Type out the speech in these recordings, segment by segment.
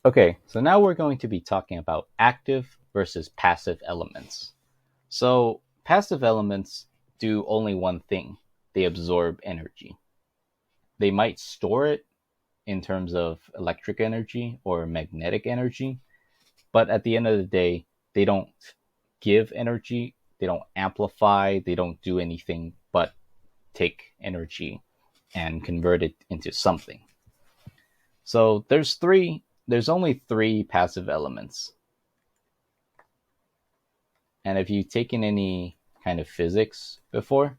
Okay, so now we're going to be talking about active versus passive elements. So, passive elements do only one thing: they absorb energy. They might store it in terms of electric energy or magnetic energy, but at the end of the day, they don't give energy, they don't amplify, they don't do anything but take energy and convert it into something. So there's only three passive elements. And if you've taken any kind of physics before,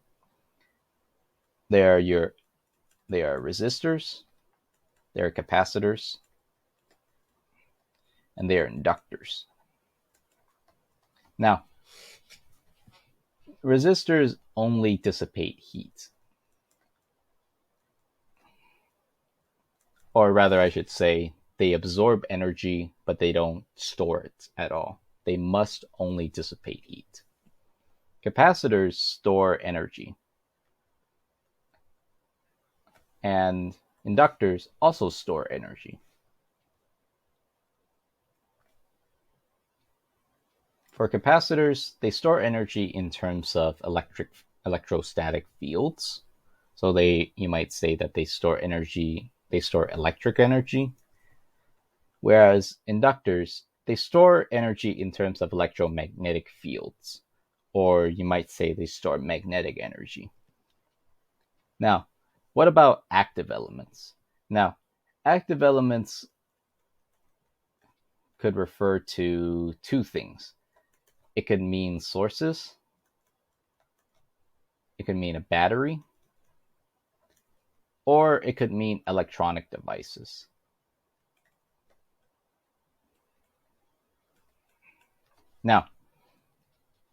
they are your they are resistors, they are capacitors, and they are inductors. Now, resistors only dissipate heat. Or rather, I should say, they absorb energy, but they don't store it at all. They must only dissipate heat. Capacitors store energy, and inductors also store energy. For capacitors, they store energy in terms of electrostatic fields. So you might say that they store electric energy, whereas inductors, they store energy in terms of electromagnetic fields, or you might say they store magnetic energy. Now, what about active elements? Now, active elements could refer to two things. It could mean sources, it could mean a battery, or it could mean electronic devices. Now,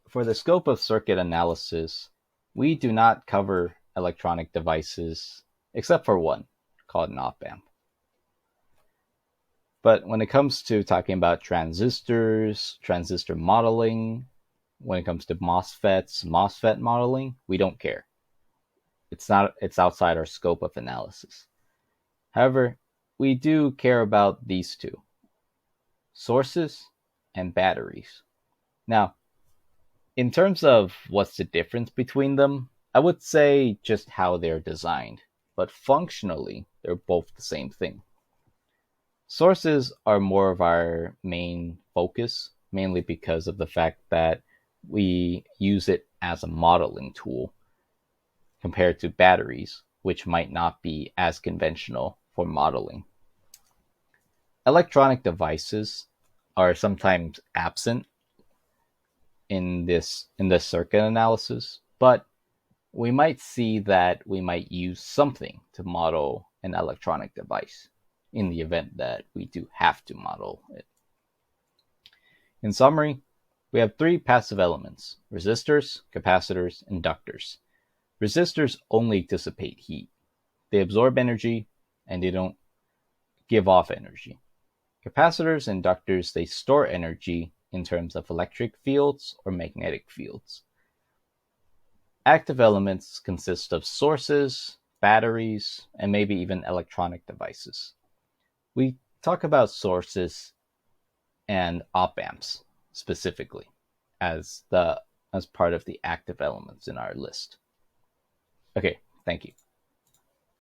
for the scope of circuit analysis, we do not cover electronic devices except for one, called an op amp. But when it comes to talking about transistors, transistor modeling, when it comes to MOSFETs, MOSFET modeling, we don't care. It's outside our scope of analysis. However, we do care about these two: sources and batteries. Now, in terms of what's the difference between them, I would say just how they're designed, but functionally, they're both the same thing. Sources are more of our main focus, mainly because of the fact that we use it as a modeling tool compared to batteries, which might not be as conventional for modeling. Electronic devices are sometimes absent in this circuit analysis, but we might see that we might use something to model an electronic device in the event that we do have to model it. In summary, we have three passive elements: resistors, capacitors, inductors. Resistors only dissipate heat. They absorb energy and they don't give off energy. Capacitors and inductors, they store energy in terms of electric fields or magnetic fields. Active elements consist of sources, batteries, and maybe even electronic devices. We talk about sources and op amps specifically as part of the active elements in our list. Okay, thank you.